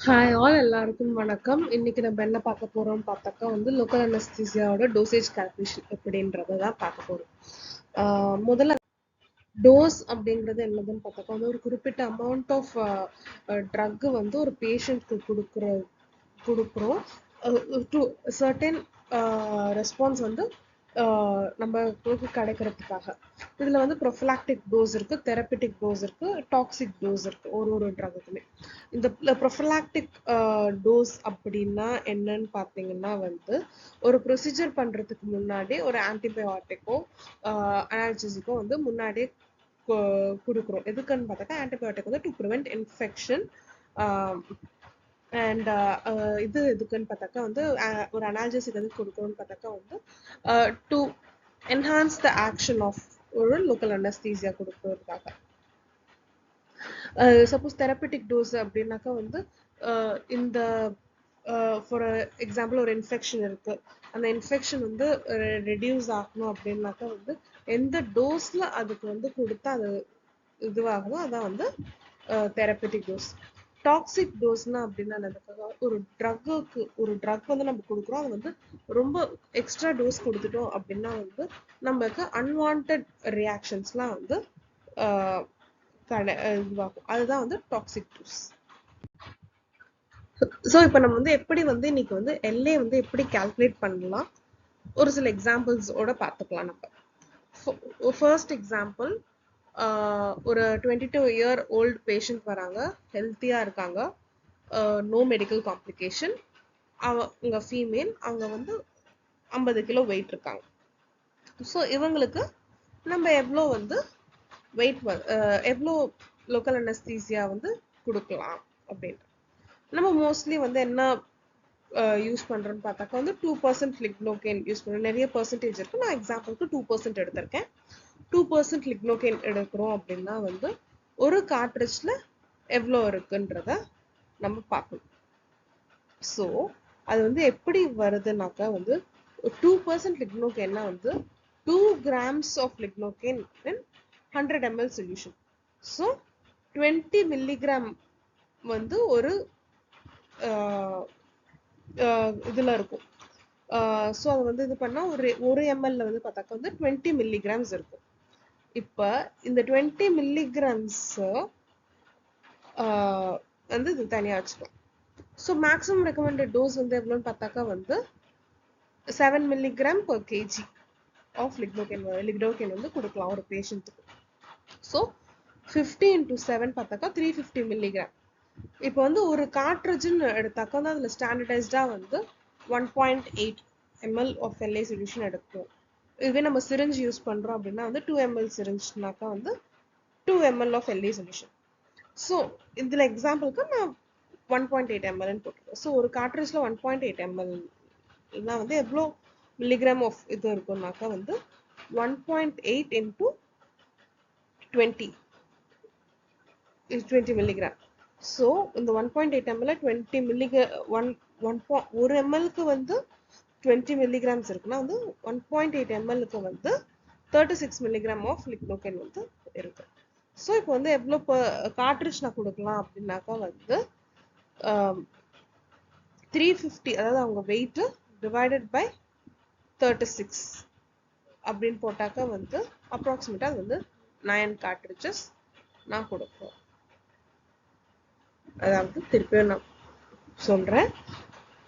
Hi all எல்லாருக்கும் வணக்கம். இன்னைக்கு நம்ம என்ன பார்க்க போறோம்னு பார்த்தாக்கா லோக்கல் அனஸ்தீசியாவோட டோசேஜ் கால்குலேஷன் எப்படின்றத தான் பார்க்க போறோம். முதல்ல டோஸ் அப்படிங்கிறது என்னதுன்னு பார்த்தாக்கா ஒரு குறிப்பிட்ட அமௌண்ட் ஆஃப் ட்ரக் ஒரு பேஷண்ட்க்கு கொடுக்குறோம் டு சர்டன் ரெஸ்பான்ஸ் நம்மளுக்கு கிடைக்கிறதுக்காக. இதுல ப்ரொஃபலாக்டிக் டோஸ் இருக்கு, தெரப்பிட்டிக் டோஸ் இருக்கு, டாக்ஸிக் டோஸ் இருக்கு ஒரு ட்ரக்குமே. இந்த ப்ரொஃபலாக்டிக் டோஸ் அப்படின்னா என்னன்னு பார்த்தீங்கன்னா ஒரு ப்ரொசீஜர் பண்றதுக்கு முன்னாடி ஒரு ஆன்டிபயோட்டிக்கோ அனால்ஜெசிக்கோ முன்னாடியே கொடுக்குறோம். எதுக்குன்னு பார்த்தாக்கா antibiotic to prevent infection. And இது எதுக்குன்னு பார்த்தாக்கா ஒரு அனால்ஜெசிக் எதுக்கு கொடுக்குறோம்னு பார்த்தாக்கா to enhance the action of ஒரு லோக்கல் அனஸ்தீசியா கொடுக்கறதுக்காக. சப்போஸ் தெரப்பிட்டிக் டோஸ் அப்படின்னாக்கா இந்த ஃபார் எக்ஸாம்பிள் ஒரு இன்ஃபெக்ஷன் இருக்கு, அந்த இன்ஃபெக்ஷன் ரெடியூஸ் ஆகணும் அப்படின்னாக்கா எந்த டோஸ்ல அதுக்கு கொடுத்தா அது இதுவாகுதோ அதான் தெரப்பிட்டிக் டோஸ். டாக்ஸிக் டோஸ்னா அப்படின்னா ஒரு ட்ரக் நம்ம கொடுக்குறோம், அது ரொம்ப எக்ஸ்ட்ரா டோஸ் கொடுத்துட்டோம் அப்படின்னா நமக்கு அன்வான்ட் ரியாக்ஷன்ஸ்லாம் இதுவாகும். அதுதான் டாக்ஸிக் டோஸ். ஸோ இப்போ நம்ம எப்படி இன்னைக்கு எல்ஏ எப்படி கால்குலேட் பண்ணலாம் ஒரு சில எக்ஸாம்பிள்ஸோட பார்த்துக்கலாம். நம்ம ஃபர்ஸ்ட் எக்ஸாம்பிள், ஒரு 22-year old பேஷண்ட் வராங்க, ஹெல்த்தியா இருக்காங்க, நோ மெடிக்கல் காம்ப்ளிகேஷன். அவங்க ஃபீமேல், அவங்க 50 கிலோ வெயிட் இருக்காங்க. ஸோ இவங்களுக்கு நம்ம எவ்வளோ வெயிட் எவ்வளோ லோக்கல் அனஸ்தீசியா கொடுக்கலாம் அப்படின்ட்டு நம்ம மோஸ்ட்லி என்ன யூஸ் பண்றோம்னு பார்த்தாக்கா 2% லிக்னோகேன் யூஸ் பண்ணுறோம். நிறைய பர்சன்டேஜ் இருக்கு, நான் எக்ஸாம்பிளுக்கு 2% எடுத்திருக்கேன். 2% லிக்னோகேன் எடுக்கிறோம் அப்படின்னா ஒரு கார்ட்ரிட்ஜ்ல எவ்வளோ இருக்குன்றத நம்ம பார்க்கணும். ஸோ அது எப்படி வருதுனாக்கா 2% லிக்னோகேன்னா 2 grams of lignocaine in 100 ml solution. So 20 milligram ஒரு இதுல இருக்கும். ஸோ அது இது பண்ணா ஒரு எம்எல்ல பார்த்தாக்கா 20 milligrams இருக்கும். இப்ப இந்த 20 milligrams இது தனியா வச்சுக்கலாம். ஸோ மேக்ஸிமம் ரெக்கமெண்டட் டோஸ் எவ்வளோன்னு பார்த்தாக்கா 7 milligram per kg ஆஃப் லிக்னோகேன் கொடுக்கலாம் ஒரு பேஷண்ட்டுக்கு. ஸோ 50 into 7 பார்த்தாக்கா 350 milligram. இப்போ ஒரு கார்ட்ரிட்ஜ்னு எடுத்தாக்கா அதுல ஸ்டாண்டர்டைஸ்டா 1.8 ml ஆஃப் எல்ஏ சொல்யூஷன் எடுக்கும். இதுவே நம்ம சிரிஞ்ச் யூஸ் பண்றோம் அப்படின்னா 2 ml சிரிஞ்ச்னாக்கா 2 ml of LA solution. So இதுல எக்ஸாம்பிளுக்கு நான் 1.8 ml போட்டிருக்கேன். ஸோ ஒரு கார்ட்ரிட்ஜ்ல 1.8 ml எவ்வளோ மில்லிகிராம் ஆஃப் இது இருக்கும்னாக்கா 1.8 into 20 is 20 milligram. ஸோ இந்த 1.8 ml 20 மில்லிகிராம், ஒரு எம்எல்க்கு 20 milligrams இருக்குன்னா 1.8 mlக்கு 36 milligram ஆஃப் லிக்னோகேன் இருக்கு. ஸோ இப்போ எவ்வளோ கார்ட்ரிட்ஜ் நான் கொடுக்கலாம் அப்படின்னாக்கா 350, அதாவது அவங்க வெயிட் டிவைடட் பை 36 அப்படின்னு போட்டாக்கா அப்ராக்சிமேட்டா 9 cartridges நான் கொடுப்போம். அதாவது திருப்பியும் நான் சொல்றேன்,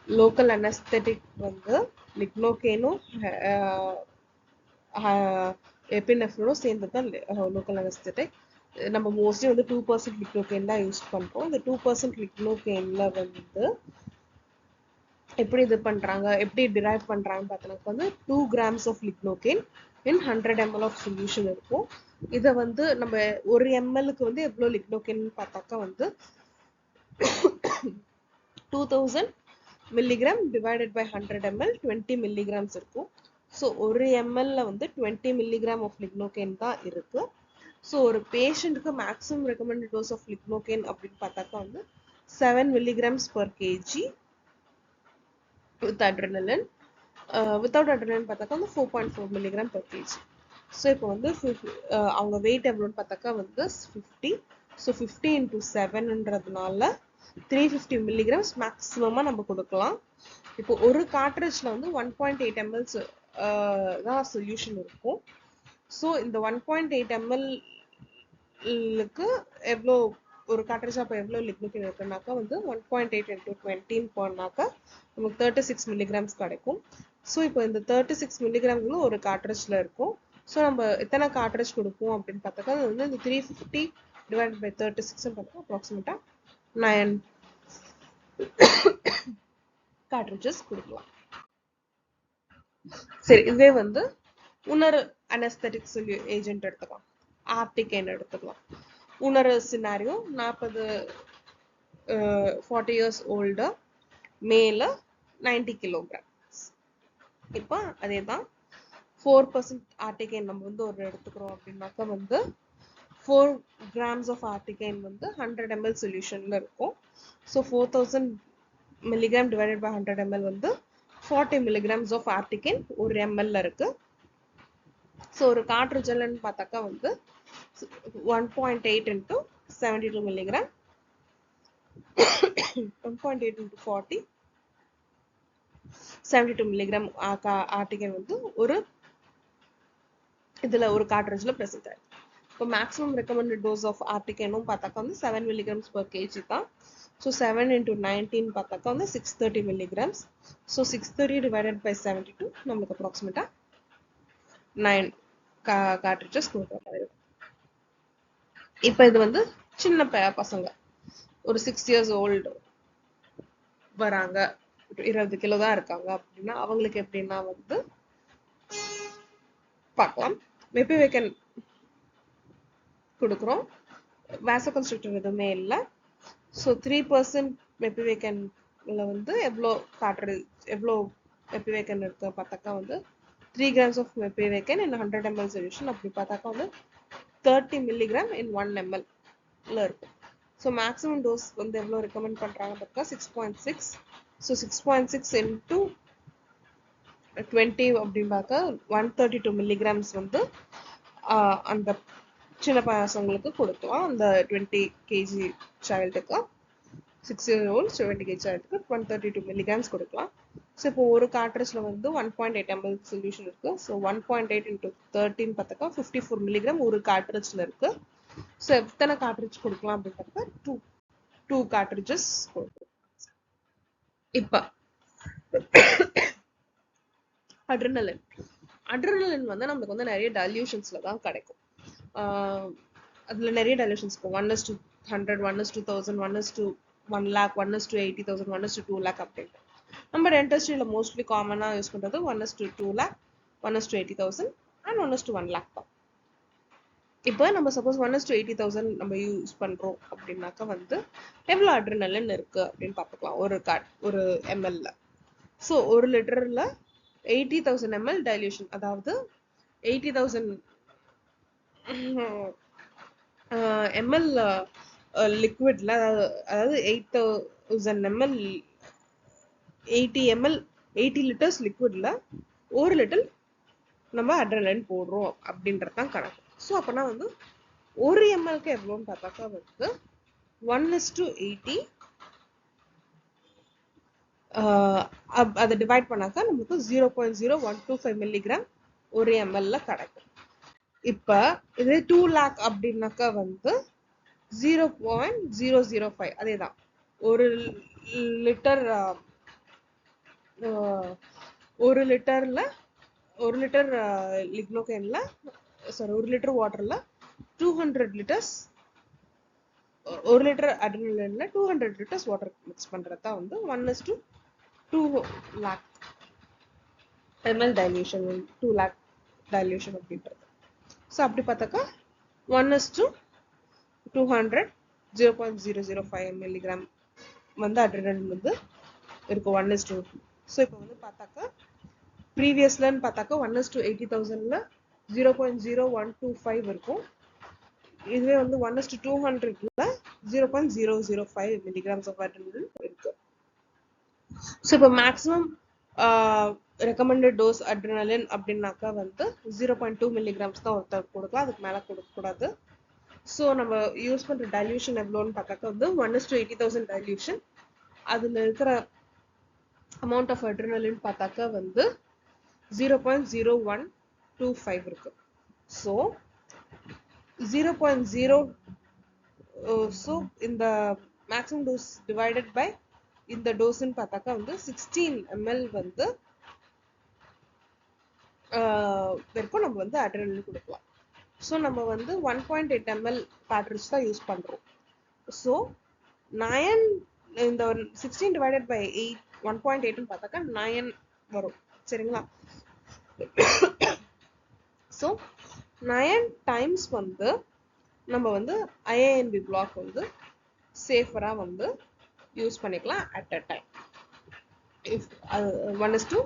லோக்கல் அனஸ்தெட்டிக் லிக்னோகேனும் எபினெஃப்ரினும் சேர்ந்து தான் லோக்கல் அனஸ்தெட்டிக். நம்ம மோஸ்ட்லி 2% லிக்னோகேன் தான் யூஸ் பண்றோம். இந்த 2% லிக்னோகேன்ல எப்படி இது பண்றாங்க, எப்படி டிரைவ் பண்றாங்கன்னு பார்த்தோம்னா 2 grams of lignocaine in 100 ml of solution இருக்கும். இதை நம்ம ஒரு எம்எல்க்கு எவ்வளோ லிக்னோகேன் பார்த்தாக்கா 2000 milligram divided by 100 ml 20 milligrams இருக்கும். ஸோ ஒரு எம்எல்ல 20 milligram ஆஃப் லிக்னோகேன் தான் இருக்கு. ஸோ ஒரு பேஷண்ட்டுக்கு மேக்ஸிமம் ரெக்கமெண்டட் டோஸ் ஆஃப் லிக்னோகேன் அப்படின்னு பார்த்தாக்கா 7 milligrams per kg with adrenaline. Without adrenaline பார்த்தாக்கா 4.4 milligram per kg. ஸோ இப்போ அவங்க வெயிட் எவ்வளோன்னு பார்த்தாக்கா 50. ஸோ 50 into 7ன்றதுனால 350 மில்லிகிராம்ஸ் மேக்ஸிமமா நம்ம கொடுக்கலாம். இப்போ ஒரு கார்ட்ரிட்ஜ்ல வந்து 1.8 ml தான் சொல்யூஷன் இருக்கும். ஸோ இந்த 1.8 ml-க்கு எவ்வளோ ஒரு கார்ட்ரிட்ஜ் அப்போ எவ்வளோ லிக்னோகெயின் இருக்குனாக்கா வந்து 1.8 into 20 பண்ணாக்கா நமக்கு 36 மில்லிகிராம்ஸ் கிடைக்கும். ஸோ இப்போ இந்த 36 மில்லிகிராம்ஸ் ஒரு கார்ட்ரிட்ஜ்ல இருக்கும். ஸோ நம்ம எத்தனை கார்ட்ரிட்ஜ் கொடுப்போம் அப்படின்னு பார்த்தாக்கா அது வந்து இந்த 350 divided by 36 பார்த்தா அப்ராக்சிமேட்டா 9 கார்ட்ரிட்ஜஸ் கொடுக்கலாம். சரி, இதே வந்து இன்னொரு அனஸ்தெட்டிக் ஏஜென்ட் எடுத்துக்கலாம், ஆர்டிகேன் எடுத்துக்கலாம். இன்னொரு சினாரியோ 40 இயர்ஸ் ஓல்டு மேல 90 கிலோகிராம்ஸ். இப்போ அதே தான் 4% ஆர்டிகேன் நம்ம வந்து ஒரு எடுத்துக்கிறோம் அப்படின்னாக்கா வந்து 4 grams of articaine வந்து 100 ml சொல்யூஷன்ல இருக்கும். So 4000 milligram divided by 100 ml வந்து 40 milligrams of articaine ஒரு ml இருக்கு. ஸோ ஒரு கார்ட்ரிட்ஜ்லன்னு பார்த்தாக்கா வந்து 1.8 into 72 milligram 1.8 into 40 72 milligram ஆர்டிகேன் வந்து ஒரு இதுல ஒரு கார்ட்ரிட்ஜ்ல பிரசன்ட் ஆயிருக்கு. இப்போ மேக்ஸிமம் ரெக்கமெண்டட் டோஸ் ஆஃப் ஆர்டிகேனும் பார்த்தாக்கா வந்து 7 milligrams per kg தான். ஸோ 7 into 19 பார்த்தாக்கா வந்து 630 milligrams. ஸோ 630 divided by 72 நம்மளுக்கு அப்ராக்சிமேட்டா 9 கார்ட்ரிட்ஜஸ் கொடுக்குற மாதிரி இருக்கும். இப்போ இது வந்து சின்ன பசங்க ஒரு 6 years ஓல்டு வராங்க, 20 கிலோ தான் இருக்காங்க அப்படின்னா அவங்களுக்கு எப்படின்னா வந்து பார்க்கலாம். மெப்பிவேக்கன் கொடுக்குறோம், வாசோகன்ஸ்ட்ரக்டர் எதுவுமே இல்லை. ஸோ 3% மெப்பிவேக்கன்ல வந்து எவ்வளோ மெப்பிவேக்கன் இருக்கு பார்த்தாக்கா வந்து 3 grams of மெப்பிவேக்கன் in 100 ml solution அப்படி பார்த்தாக்கா வந்து 30 milligram in 1 ml இருக்கும். ஸோ மேக்ஸிமம் டோஸ் வந்து எவ்வளோ ரெக்கமெண்ட் பண்ணுறாங்க பார்த்தா 6.6. ஸோ 6.6 into 20 அப்படின்னு பார்த்தா 132 milligrams வந்து அந்த சின்ன பசங்களுக்கு கொடுக்கலாம். அந்த 20 kg சைல்டுக்கு 6 years old 20 kg சைல்டுக்கு 132 milligrams கொடுக்கலாம். ஸோ இப்போ ஒரு கார்ட்ரிட்ஜ்ல வந்து 1.8 ml சொல்யூஷன் இருக்கு. ஸோ 1.8 into 13 பார்த்தாக்கா 54 milligram ஒரு கார்ட்ரிட்ஜ்ல இருக்கு. ஸோ எத்தனை கார்ட்ரிட்ஜ் கொடுக்கலாம் அப்படின்னு பார்த்தா 2 கார்ட்ரிட்ஜஸ் கொடுக்கலாம். இப்போ அட்ரினலின் வந்து நமக்கு வந்து நிறைய டைல்யூஷன்ஸ்ல தான் கிடைக்கும். அதுல நிறைய டைல்யூஷன்ஸ் இருக்கும். 1:100, 1:1000, 1:1 lakh, 1:80,000, 1:2 lakh அப்படின்ட்டு. நம்ம டென்டிஸ்ட்ரியில மோஸ்ட்லி காமனா யூஸ் பண்றது 1:2 lakh, 1:80,000 and 1:1 lakh தான். இப்போ நம்ம சப்போஸ் 1:80,000 நம்ம யூஸ் பண்றோம் அப்படின்னாக்கா வந்து எவ்வளவு அட்ரினலின் இருக்கு அப்படின்னு பார்த்துக்கலாம் ஒரு ml-ல. ஸோ 1 லிட்டர்ல 80,000 ml டைல்யூஷன், அதாவது 80,000 ml லிக்விட்ல, அதாவது 8,000 ml 80 லிட்டர்ஸ் லிக்விட்ல 1 லிட்டர் நம்ம அட்ரினலின் போடுறோம் அப்படின்றது தான் கணக்கு. ஸோ அப்போனா வந்து 1 ml-க்கு எவ்வளோன்னு பார்த்தாக்கா வந்து 1:80 அதை டிவைட் பண்ணாக்கா நமக்கு 0.0125 மில்லிகிராம் 1 ml-ல கிடைக்கும். இப்போ இதே 2 lakh அப்படின்னாக்கா வந்து 0.005 அதே தான். ஒரு லிட்டர் லிக்னோகேன்ல ஒரு லிட்டர் வாட்டர்ல 200 லிட்டர்ஸ், 1 லிட்டர் அட்ரினலின்ல 200 லிட்டர்ஸ் வாட்டர் மிக்ஸ் பண்றதா வந்து 1:2 lakh ml dilution, 2 lakh dilution அப்படின்றது. ஸோ அப்படி பார்த்தாக்கா 1:200 0.005 மில்லிகிராம் வந்து அட்ரினலின் வந்து இருக்கும் 1:2. ஸோ இப்போ வந்து பார்த்தாக்கா ப்ரீவியஸ்லன்னு பார்த்தாக்கா 1:80,000ல 0.0125 இருக்கும். இதுவே வந்து 1:200ல 0.005 மில்லிகிராம்ஸ் ஆஃப் அட்ரினலின் இருக்கு. ஸோ இப்போ மேக்ஸிமம் ரெக்கமெண்டட் டோஸ் அட்ரினலின் அப்படின்னாக்கா வந்து 0.2 மில்லிகிராம்ஸ் தான் ஒருத்தர் கொடுக்கலாம், அதுக்கு மேலே கொடுக்கக்கூடாது. ஸோ நம்ம யூஸ் பண்ணுற டைல்யூஷன் எவ்வளோன்னு பார்த்தாக்கா வந்து 1:80,000 டைல்யூஷன். அதில் இருக்கிற அமௌண்ட் ஆஃப் அட்ரினலின் பார்த்தாக்கா வந்து 0.0125 இருக்கு. ஸோ 0.0 ஸோ இந்த மேக்ஸிமம் டோஸ் டிவைடட் பை இந்த டோஸ்ன்னு பார்த்தாக்கா வந்து 16 ml வந்து வரைக்கும் நம்ம வந்து அட்ரினலின் கொடுக்கலாம். ஸோ நம்ம வந்து 1.8 ml பேட்ரிட்ஜ் தான் யூஸ் பண்ணுறோம். ஸோ 9 இந்த 16 டிவைடட் பை 1.8ன்னு பார்த்தாக்கா 9 வரும். சரிங்களா? ஸோ 9 டைம்ஸ் வந்து நம்ம வந்து IANB பிளாக் வந்து சேஃபராக வந்து யூஸ் பண்ணிக்கலாம் அட் அ டைம். இஃப் 1:2